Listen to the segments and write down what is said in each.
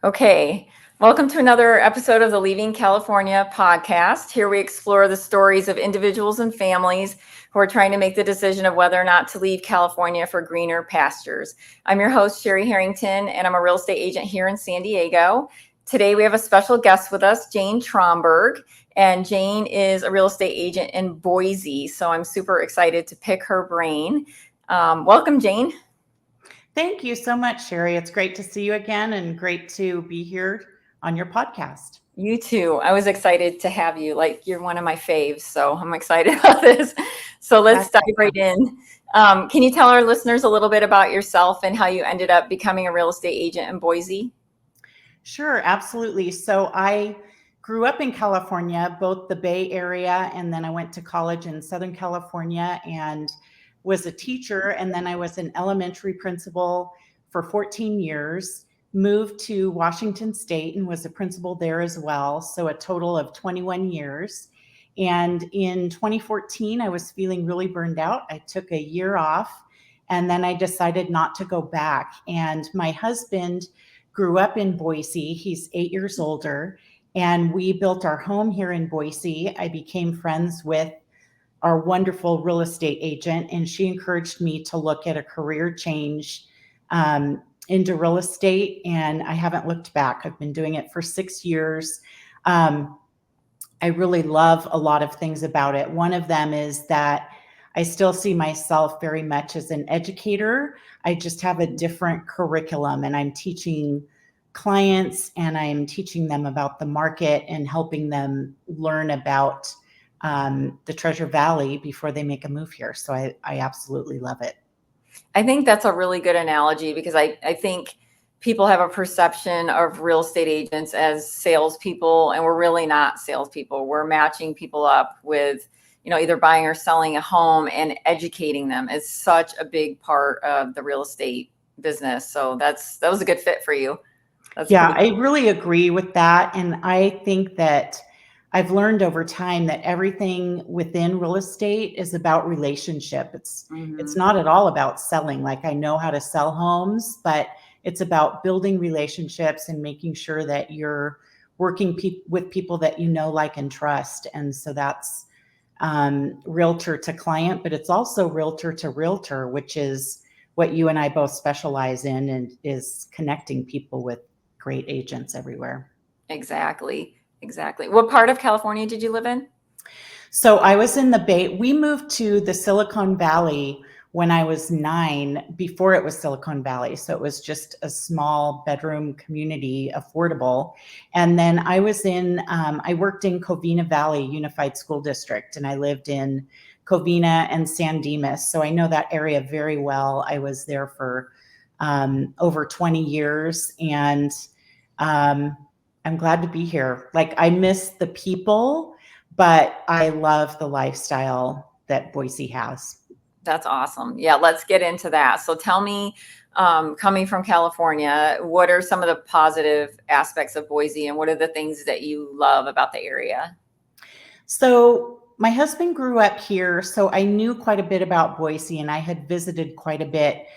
Okay, welcome to another episode of the Leaving California podcast. Here we explore the stories of individuals and families who are trying to make the decision of whether or not to leave California for greener pastures. I'm your host, Cherie Harrington, and I'm a real estate agent here in San Diego. Today we have a special guest with us, Jane Tromburg, and Jane is a real estate agent in Boise, so I'm super excited to pick her brain. Welcome, Jane. Thank you so much, Cherie. It's great to see you again and great to be here on your podcast. You too. I was excited to have you. Like, you're one of my faves, so I'm excited about this. So let's dive right in. Can you tell our listeners a little bit about yourself and how you ended up becoming a real estate agent in Boise? Sure, absolutely. So I grew up in California, both the Bay Area, and then I went to college in Southern California and was a teacher. And then I was an elementary principal for 14 years, moved to Washington State and was a principal there as well. So a total of 21 years. And in 2014, I was feeling really burned out. I took a year off and then I decided not to go back. And my husband grew up in Boise. He's 8 years older. And we built our home here in Boise. I became friends with our wonderful real estate agent, and she encouraged me to look at a career change into real estate. And I haven't looked back. I've been doing it for 6 years. I really love a lot of things about it. One of them is that I still see myself very much as an educator. I just have a different curriculum, and I'm teaching clients and I'm teaching them about the market and helping them learn about the Treasure Valley before they make a move here. So I absolutely love it. I think that's a really good analogy because I think people have a perception of real estate agents as salespeople, and we're really not salespeople. We're matching people up with, either buying or selling a home, and educating them is such a big part of the real estate business. So that was a good fit for you. I really agree with that. And I think that I've learned over time that everything within real estate is about relationship. It's not at all about selling. Like, I know how to sell homes, but it's about building relationships and making sure that you're working with people that you know, like, and trust. And so that's realtor to client, but it's also realtor to realtor, which is what you and I both specialize in, and is connecting people with great agents everywhere. Exactly. What part of California did you live in? So I was in the Bay. We moved to the Silicon Valley when I was 9, before it was Silicon Valley. So it was just a small bedroom community, affordable. And then I was I worked in Covina Valley Unified School District, and I lived in Covina and San Dimas. So I know that area very well. I was there for over 20 years, and I'm glad to be here. Like, I miss the people, but I love the lifestyle that Boise has. That's awesome. Yeah, let's get into that. So tell me, coming from California, what are some of the positive aspects of Boise, and what are the things that you love about the area? So my husband grew up here, so I knew quite a bit about Boise, and I had visited quite a bit.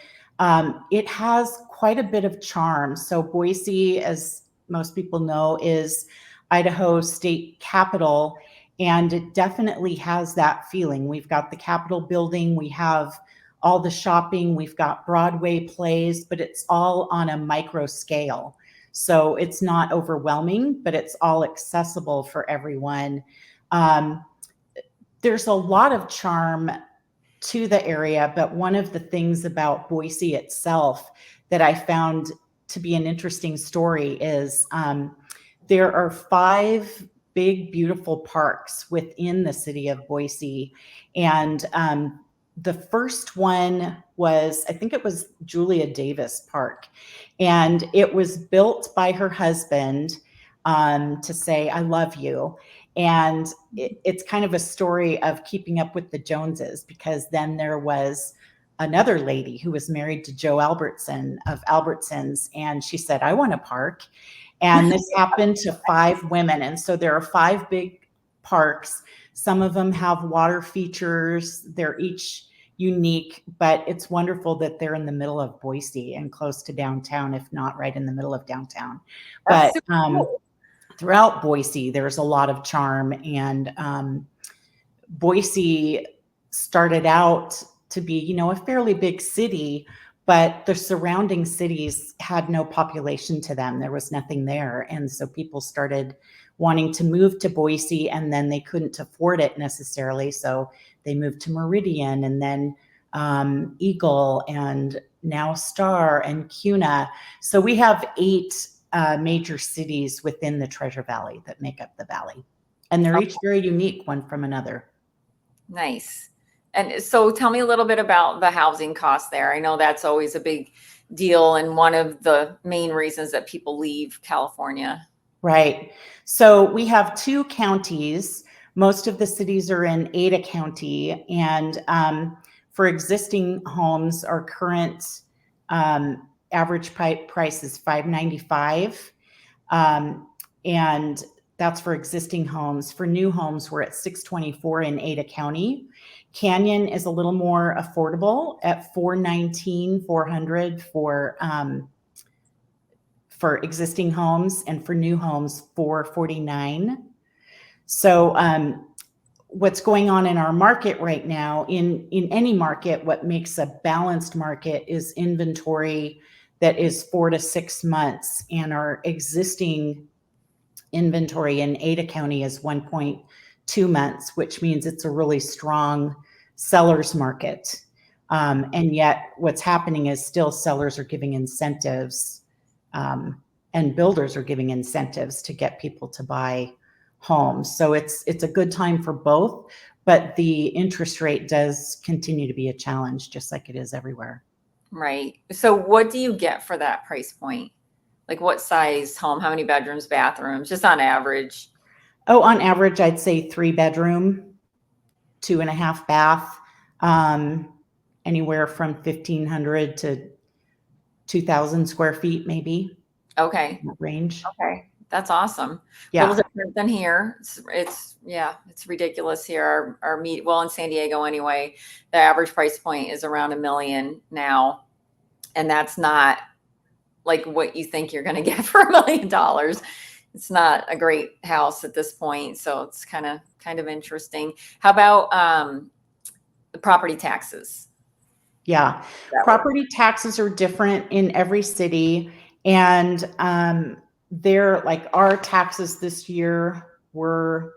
It has quite a bit of charm. So Boise, as most people know, is Idaho state capital, and it definitely has that feeling. We've got the Capitol building, we have all the shopping, we've got Broadway plays, but it's all on a micro scale. So it's not overwhelming, but it's all accessible for everyone. There's a lot of charm to the area, but one of the things about Boise itself that I found to be an interesting story is there are 5 big, beautiful parks within the city of Boise. And the first one was, I think it was Julia Davis Park. And it was built by her husband to say, I love you. And it's kind of a story of keeping up with the Joneses, because then there was another lady who was married to Joe Albertson of Albertsons, and she said, I want a park. And this happened to 5 women. And so there are 5 big parks. Some of them have water features. They're each unique, but it's wonderful that they're in the middle of Boise and close to downtown, if not right in the middle of downtown. That's But super cool. throughout Boise, there's a lot of charm, and Boise started out to be, you know, a fairly big city, but the surrounding cities had no population to them. There was nothing there. And so people started wanting to move to Boise, and then they couldn't afford it necessarily. So they moved to Meridian, and then Eagle, and now Star and Cuna. So we have 8 major cities within the Treasure Valley that make up the valley. And they're each very unique, one from another. Nice. And so tell me a little bit about the housing costs there. I know that's always a big deal and one of the main reasons that people leave California. Right. So we have 2 counties. Most of the cities are in Ada County. And for existing homes, our current average price is $595. And that's for existing homes. For new homes, we're at $624 in Ada County. Canyon is a little more affordable at $419, $400 for existing homes, and for new homes, $449. So what's going on in our market right now, in any market, what makes a balanced market is inventory that is 4 to 6 months, and our existing inventory in Ada County is 1.2 months, which means it's a really strong seller's market. And yet what's happening is still sellers are giving incentives, and builders are giving incentives to get people to buy homes. So it's a good time for both, but the interest rate does continue to be a challenge, just like it is everywhere. Right. So what do you get for that price point? Like what size home, how many bedrooms, bathrooms, just on average? Oh, on average, I'd say 3-bedroom, 2.5 bath, anywhere from 1,500 to 2,000 square feet, maybe. Okay. Range. Okay. That's awesome. Yeah. A little different than here. It's ridiculous here. Well, in San Diego anyway, the average price point is around $1 million now. And that's not like what you think you're going to get for $1 million. It's not a great house at this point. So it's kind of interesting. How about the property taxes? Yeah. Property taxes are different in every city. And they're like, our taxes this year were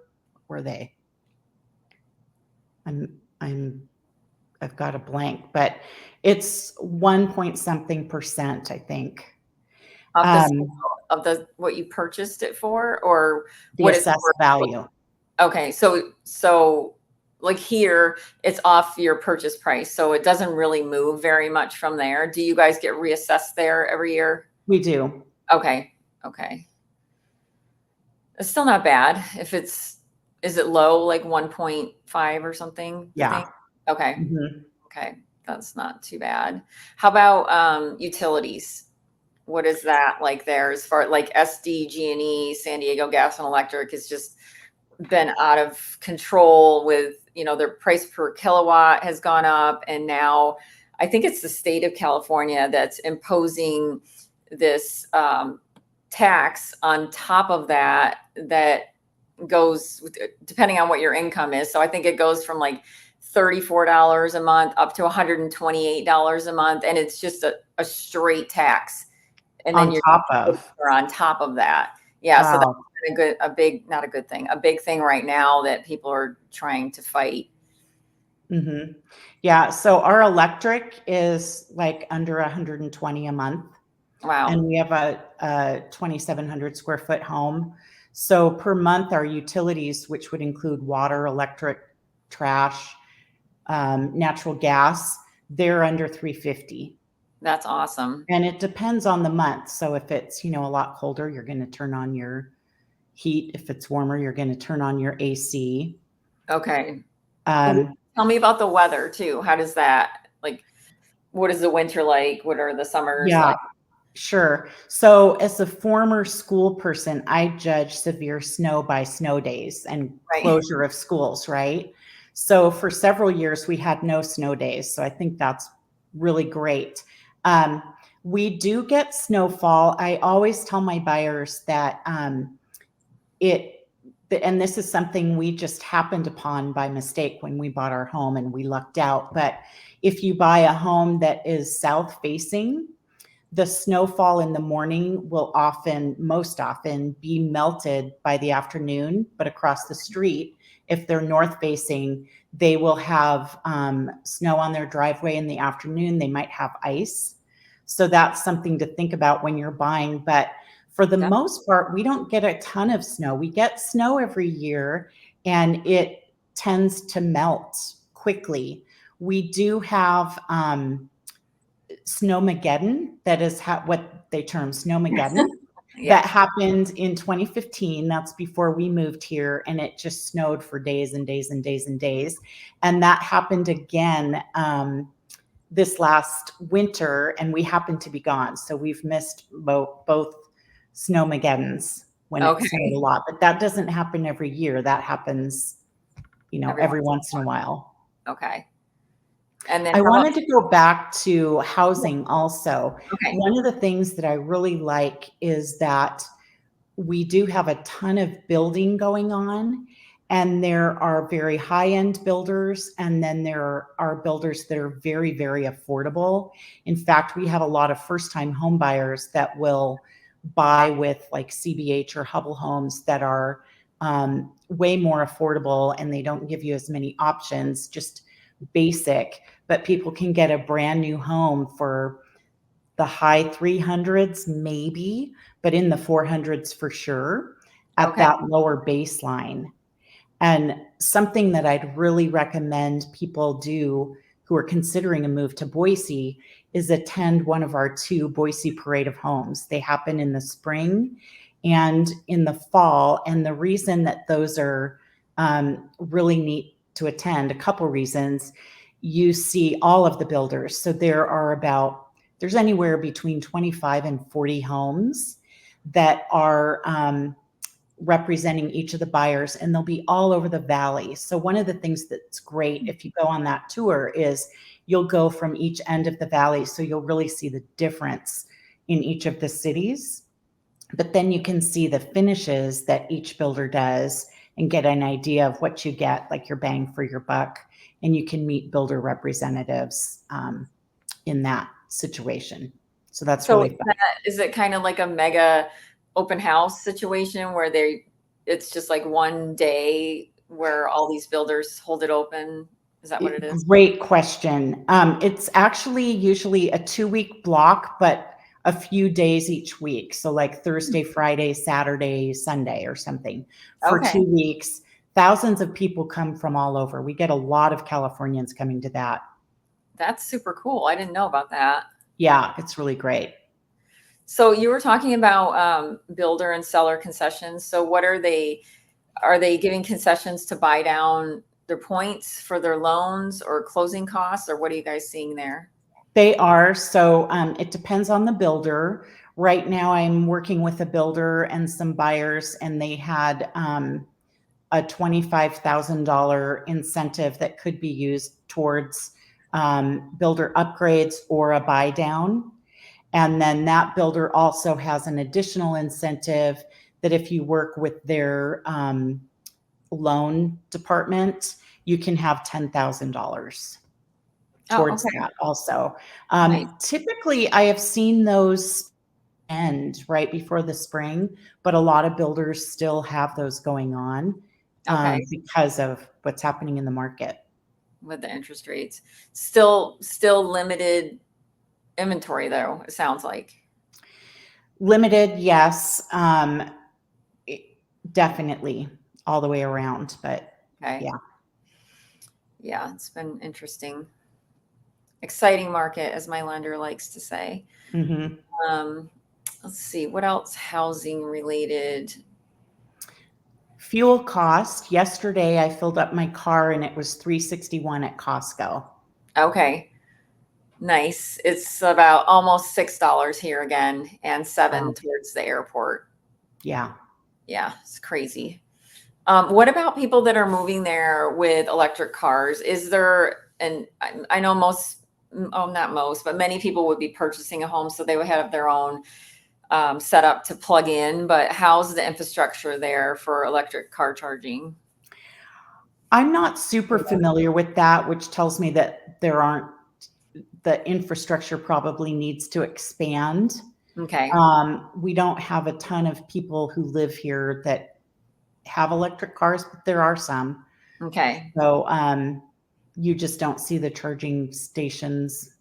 they? I've got a blank, but it's 1 point something percent, I think. Of what you purchased it for, or the assessed value. Okay. So like here, it's off your purchase price. So it doesn't really move very much from there. Do you guys get reassessed there every year? We do. Okay. Okay. It's still not bad. Is it low, like 1.5 or something? Yeah. Okay. Mm-hmm. Okay. That's not too bad. How about utilities? What is that like there as far like SDG&E, San Diego Gas and Electric has just been out of control with, their price per kilowatt has gone up. And now I think it's the state of California that's imposing this tax on top of that goes depending on what your income is. So I think it goes from like $34 a month up to $128 a month. And it's just a straight tax. And then you're on top of that. Yeah. Wow. So that's a big thing right now that people are trying to fight. Mm-hmm. Yeah. So our electric is like under 120 a month. Wow. And we have a 2,700 square foot home. So per month, our utilities, which would include water, electric, trash, natural gas, they're under $350. That's awesome. And it depends on the month. So if it's, a lot colder, you're going to turn on your heat. If it's warmer, you're going to turn on your AC. Okay. Tell me about the weather too. How does that, like, what is the winter like? What are the summers like? Sure. So as a former school person, I judge severe snow by snow days and closure of schools, right? So for several years, we had no snow days. So I think that's really great. We do get snowfall. I always tell my buyers that and this is something we just happened upon by mistake when we bought our home and we lucked out. But if you buy a home that is south facing, the snowfall in the morning will most often be melted by the afternoon, but across the street, if they're north facing, they will have snow on their driveway in the afternoon. They might have ice. So that's something to think about when you're buying. But for the most part, we don't get a ton of snow. We get snow every year and it tends to melt quickly. We do have Snowmageddon, that is what they term Snowmageddon. That happened in 2015. That's before we moved here, and it just snowed for days and days and days and days. And that happened again this last winter, and we happened to be gone. So we've missed both Snowmageddons when it snowed a lot. But that doesn't happen every year. That happens, every once in a while. Okay. And then I wanted to go back to housing also. Okay. One of the things that I really like is that we do have a ton of building going on, and there are very high-end builders, and then there are builders that are very, very affordable. In fact, we have a lot of first-time home buyers that will buy with like CBH or Hubble Homes that are way more affordable, and they don't give you as many options, just basic, but people can get a brand new home for the high 300s maybe, but in the 400s for sure at that lower baseline. And something that I'd really recommend people do who are considering a move to Boise is attend one of our 2 Boise Parade of Homes. They happen in the spring and in the fall. And the reason that those are really neat to attend, a couple reasons. You see all of the builders. So there's anywhere between 25 and 40 homes that are representing each of the buyers, and they'll be all over the valley. So one of the things that's great if you go on that tour is you'll go from each end of the valley. So you'll really see the difference in each of the cities, but then you can see the finishes that each builder does and get an idea of what you get, like your bang for your buck. And you can meet builder representatives in that situation. So that's really fun. Is it kind of like a mega open house situation where it's just like one day where all these builders hold it open? Is that what it is? Great question. It's actually usually a 2-week block, but a few days each week. So like Thursday, Friday, Saturday, Sunday or something for 2 weeks. Thousands of people come from all over. We get a lot of Californians coming to that. That's super cool. I didn't know about that. Yeah, it's really great. So you were talking about builder and seller concessions. So what are they giving concessions to buy down their points for their loans or closing costs, or what are you guys seeing there? They are. So it depends on the builder. Right now I'm working with a builder and some buyers, and they had a $25,000 incentive that could be used towards builder upgrades or a buy down. And then that builder also has an additional incentive that if you work with their loan department, you can have $10,000 towards that also. Nice. Typically, I have seen those end right before the spring, but a lot of builders still have those going on because of what's happening in the market. With the interest rates. Still limited inventory though, it sounds like. Limited, yes. Definitely all the way around, but yeah. Yeah, it's been interesting. Exciting market, as my lender likes to say. Mm-hmm. Let's see, what else housing related? Fuel cost. Yesterday I filled up my car and it was $3.61 at Costco. Okay. Nice. It's about almost $6 here again, and $7 towards the airport. Yeah. Yeah, it's crazy. What about people that are moving there with electric cars? Is there, and I know most, oh, not most, but many people would be purchasing a home, so they would have their own setup to plug in, but how's the infrastructure there for electric car charging? I'm not super familiar with that, which tells me that the infrastructure probably needs to expand. Okay. We don't have a ton of people who live here that have electric cars, but there are some. Okay. So you just don't see the charging stations.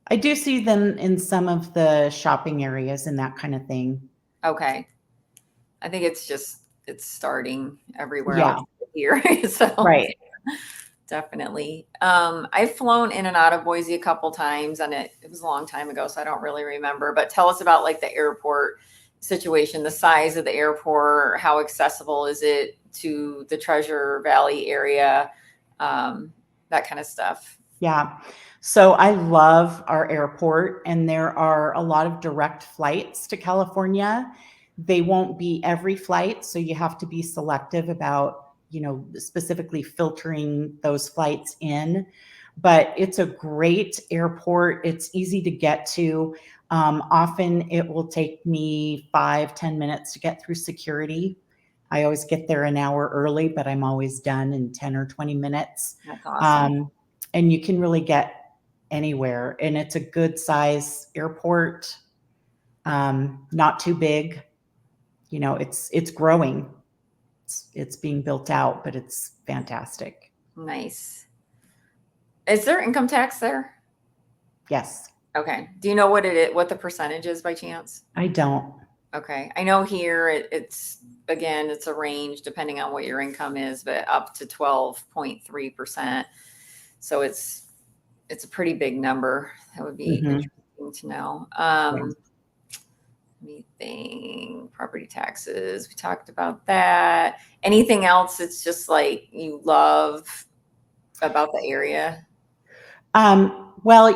I do see them in some of the shopping areas and that kind of thing. Okay. I think it's starting everywhere Yeah, else here. So right. definitely. I've flown in and out of Boise a couple times, and it was a long time ago, so I don't really remember. But tell us about like the airport situation, the size of the airport, how accessible is it to the Treasure Valley area, that kind of stuff. Yeah. So I love our airport, and there are a lot of direct flights to California. They won't be every flight, so you have to be selective about, specifically filtering those flights in. But it's a great airport. It's easy to get to. Often it will take me 5-10 minutes to get through security. I always get there an hour early, but I'm always done in 10 or 20 minutes. That's awesome. And you can really get anywhere, and it's a good size airport. Not too big. It's growing. It's being built out, but it's fantastic. Nice. Is there income tax there? Yes. Okay. Do you know what it is, what the percentage is by chance? I don't. Okay. I know here it's again, it's a range depending on what your income is, but up to 12.3%. So it's a pretty big number. That would be Mhm. interesting to know. Yeah. Let me think. Property taxes. We talked about that. Anything else that's just like you love about the area? Well,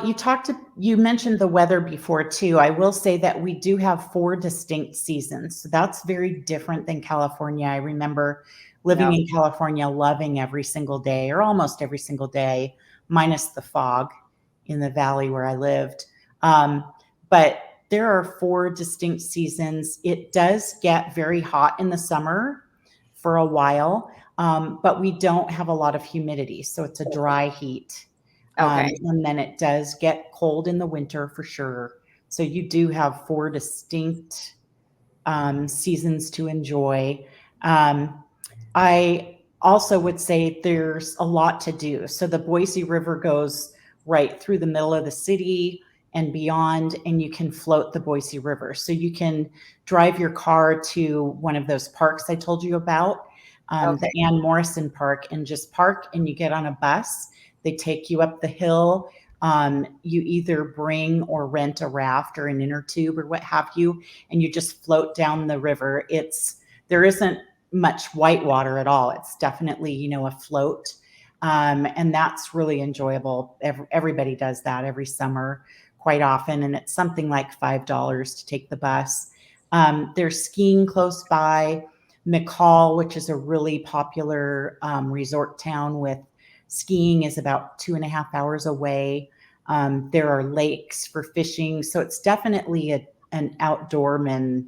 you mentioned the weather before too. I will say that we do have 4 distinct seasons. So that's very different than California. I remember living Yeah. in California, loving every single day or almost every single day, minus the fog in the valley where I lived. But there are 4 distinct seasons. It does get very hot in the summer for a while, but we don't have a lot of humidity. So it's a dry heat. Okay. And then it does get cold in the winter for sure. So you do have 4 distinct seasons to enjoy. I also would say there's a lot to do. So the Boise River goes right through the middle of the city and beyond, and you can float the Boise River. So you can drive your car to one of those parks I told you about, Okay. the Ann Morrison Park, and just park, and you get on a bus. They take you up the hill. You either bring or rent a raft or an inner tube or what have you, and you just float down the river. There isn't much white water at all. It's definitely, a float. And that's really enjoyable. Everybody does that every summer quite often. And it's something like $5 to take the bus. There's skiing close by. McCall, which is a really popular resort town with skiing, is about 2.5 hours away. There are lakes for fishing. So it's definitely an outdoorman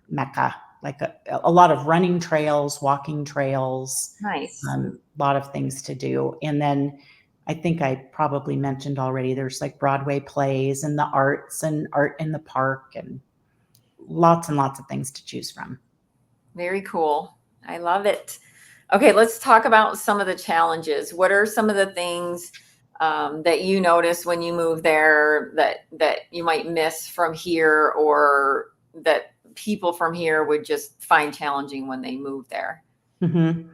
mecca, like a lot of running trails, walking trails, Nice. a lot of things to do. And then I think I probably mentioned already, there's like Broadway plays and the arts and art in the park and lots of things to choose from. Very cool. I love it. Okay, let's talk about some of the challenges. What are some of the things that you notice when you move there that you might miss from here, or that people from here would just find challenging when they move there? Mm-hmm.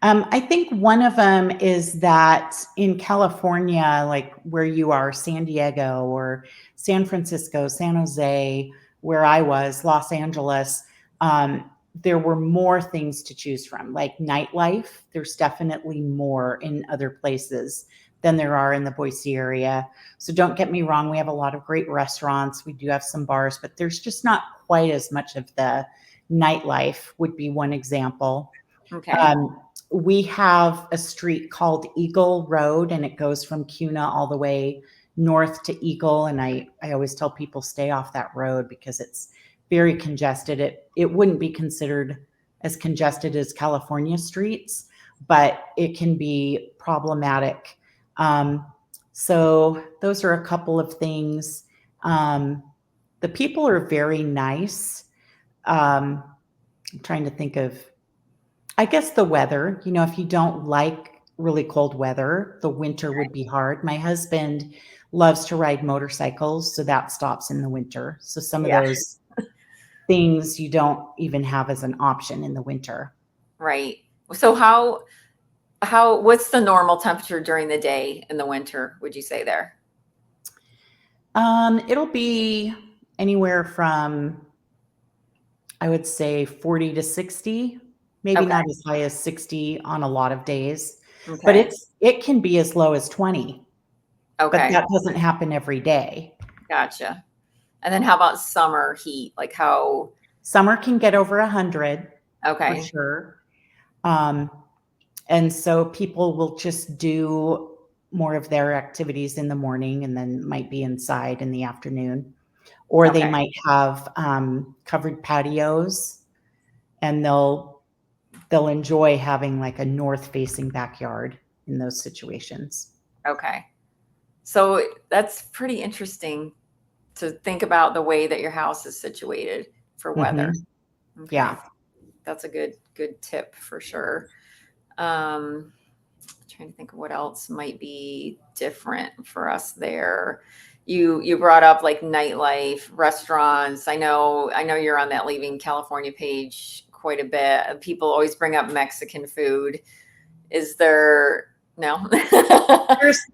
I think one of them is that in California, like where you are, San Diego or San Francisco, San Jose, where I was, Los Angeles, there were more things to choose from. Like nightlife, there's definitely more in other places than there are in the Boise area. So don't get me wrong, we have a lot of great restaurants. We do have some bars, but there's just not quite as much of the nightlife would be one example. Okay. Um, we have a street called Eagle Road, and it goes from Cuna all the way north to Eagle. And I always tell people stay off that road because it's very congested. It wouldn't be considered as congested as California streets, but it can be problematic. Um, so those are a couple of things. The people are very nice. I'm trying to think of, I guess the weather, if you don't like really cold weather, the winter would be hard. My husband loves to ride motorcycles, so that stops in the winter. So some of Yeah. those things you don't even have as an option in the winter. Right. So what's the normal temperature during the day in the winter, would you say there? It'll be anywhere from, I would say 40 to 60, maybe Okay. not as high as 60 on a lot of days, but Okay. it can be as low as 20, but Okay. that doesn't happen every day. Gotcha. And then how about summer heat? Like how, Summer can get over 100 for okay. sure. Um, and so people will just do more of their activities in the morning and then might be inside in the afternoon. Or they Okay. might have covered patios, and they'll enjoy having like a north facing backyard in those situations. Okay. So that's pretty interesting to think about the way that your house is situated for weather. Hmm. Okay. Yeah. That's a good tip for sure. Um, Trying to think of what else might be different for us there. You brought up like nightlife, restaurants. I know you're on that Leaving California page quite a bit. People always bring up Mexican food. Is there no? Good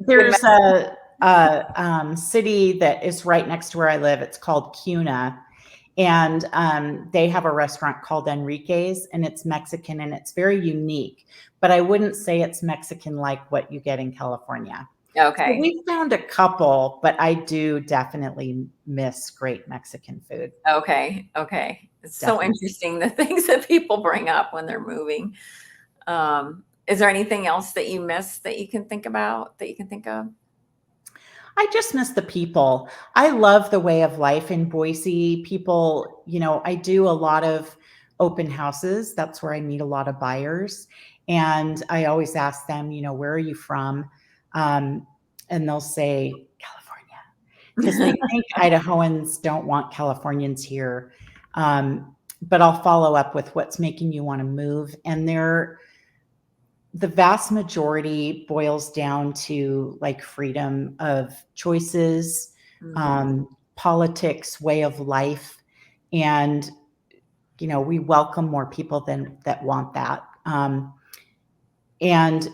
There's a city that is right next to where I live. It's called Cuna, and they have a restaurant called Enrique's, and it's Mexican and it's very unique. But I wouldn't say it's Mexican like what you get in California. So Okay. we found a couple, but I do definitely miss great Mexican food. Okay. Okay. It's so Definitely. interesting the things that people bring up when they're moving. Is there anything else that you miss that you can think about that you can think of? I just miss the people. I love the way of life in Boise. People, I do a lot of open houses. That's where I meet a lot of buyers. And I always ask them, where are you from? Um, and they'll say, California, because they think Idahoans don't want Californians here. But I'll follow up with what's making you want to move. And the vast majority boils down to like freedom of choices, Mhm. politics, way of life, and we welcome more people than that want that. And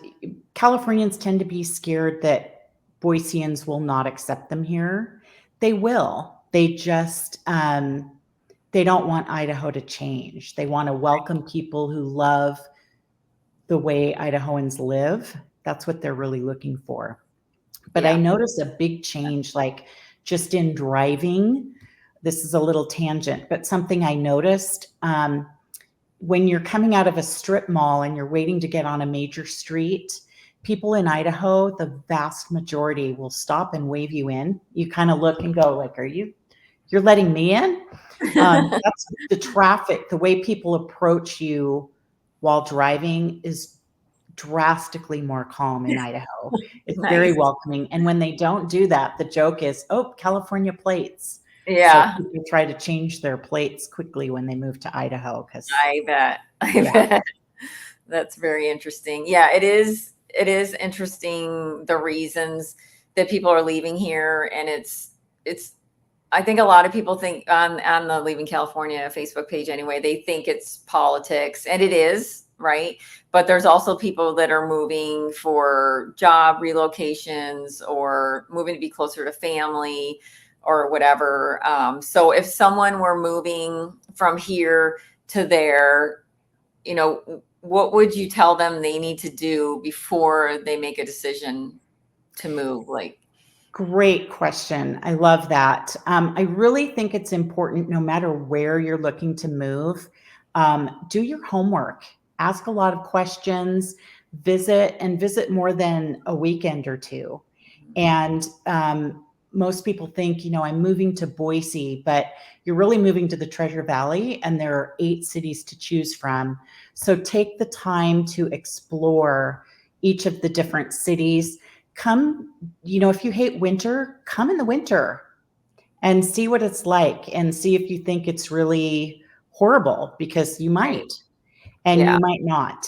Californians tend to be scared that Boiseans will not accept them here. They will. They just they don't want Idaho to change. They want to welcome people who love the way Idahoans live. That's what they're really looking for. But I Yeah. noticed a big change, like just in driving. This is a little tangent, but something I noticed when you're coming out of a strip mall and you're waiting to get on a major street, people in Idaho, the vast majority will stop and wave you in. You kind of look and go, like, you're letting me in? That's the traffic, the way people approach you while driving is drastically more calm in Idaho. It's very Nice. welcoming. And when they don't do that, the joke is, oh, California plates. So Yeah, people try to change their plates quickly when they move to Idaho because, I bet. I yeah. bet. That's very interesting. Yeah, it is interesting the reasons that people are leaving here, and it's I think a lot of people think on the Leaving California Facebook page anyway, they think it's politics, and it is, right? But there's also people that are moving for job relocations or moving to be closer to family or whatever. So if someone were moving from here to there, what would you tell them they need to do before they make a decision to move? Like, Great question. I love that. I really think it's important, no matter where you're looking to move. Do your homework, ask a lot of questions, visit more than a weekend or two. And most people think, I'm moving to Boise, but you're really moving to the Treasure Valley, and there are 8 cities to choose from. So take the time to explore each of the different cities. Come, if you hate winter, come in the winter and see what it's like, and see if you think it's really horrible, because you Right. might, and Yeah. you might not.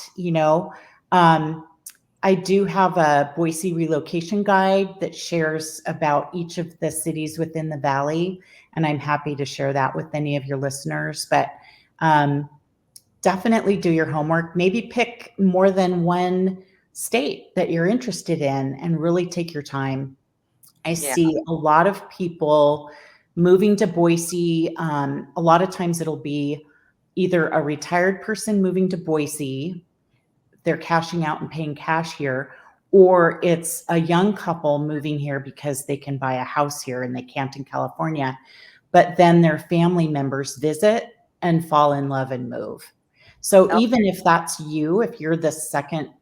I do have a Boise relocation guide that shares about each of the cities within the valley, and I'm happy to share that with any of your listeners. But um, definitely do your homework. Maybe pick more than one state that you're interested in and really take your time. I Yeah. see a lot of people moving to Boise. A lot of times it'll be either a retired person moving to Boise, they're cashing out and paying cash here, or it's a young couple moving here because they can buy a house here and they can't in California. But then their family members visit and fall in love and move. So Oh, even if that's you, if you're the second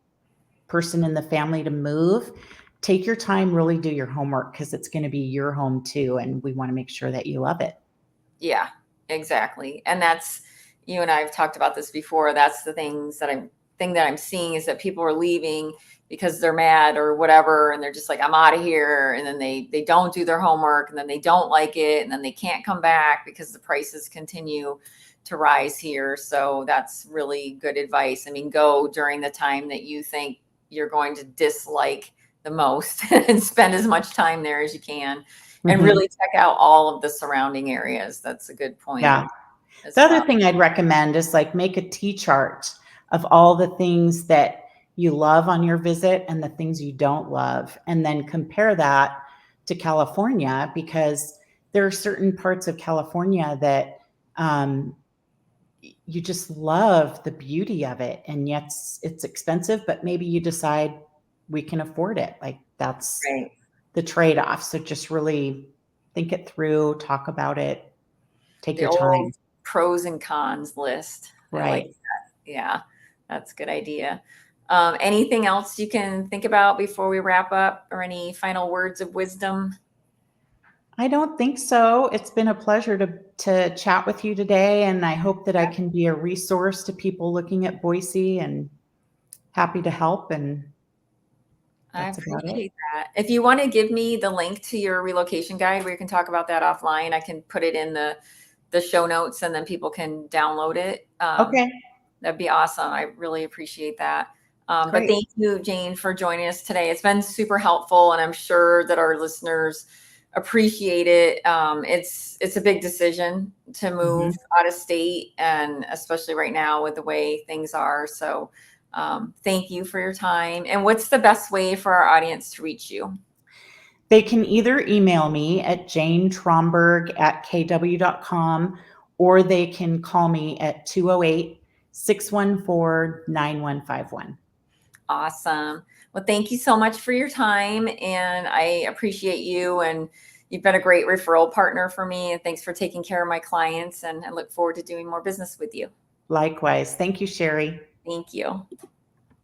person in the family to move, take your time, really do your homework, because it's going to be your home too. And we want to make sure that you love it. yeah, exactly. And that's, you and I have talked about this before. That's the thing that I'm seeing is that people are leaving because they're mad or whatever, and they're just like, I'm out of here. And then they don't do their homework, and then they don't like it, and then they can't come back because the prices continue to rise here. So that's really good advice. I mean, go during the time that you think you're going to dislike the most and spend as much time there as you can, and Mhm. really check out all of the surrounding areas. That's a good point Yeah. as The other well. thing I'd recommend is like make a T chart of all the things that you love on your visit and the things you don't love, and then compare that to California, because there are certain parts of California that um, you just love the beauty of it, and yet it's expensive, but maybe you decide we can afford it. Like, that's Right. the trade-off. So just really think it through, talk about it, take The your old time. pros and cons list. I like Right. that. Yeah, that's a good idea. Anything else you can think about before we wrap up, or any final words of wisdom? I don't think so. It's been a pleasure to chat with you today, and I hope that I can be a resource to people looking at Boise, and happy to help, and I that's about it. appreciate that. If you want to give me the link to your relocation guide, we can talk about that offline. I can put it in the show notes, and then people can download it. Okay, That'd be awesome. I really appreciate that. But great. thank you, Jane, for joining us today. It's been super helpful, and I'm sure that our listeners appreciate it. It's a big decision to move Mhm. out of state, and especially right now with the way things are. So thank you for your time. And what's the best way for our audience to reach you? They can either email me at janetromburg@kw.com, or they can call me at 208-614-9151. Awesome. Well, thank you so much for your time, and I appreciate you. And you've been a great referral partner for me. And thanks for taking care of my clients. And I look forward to doing more business with you. Likewise. Thank you, Cherie. Thank you.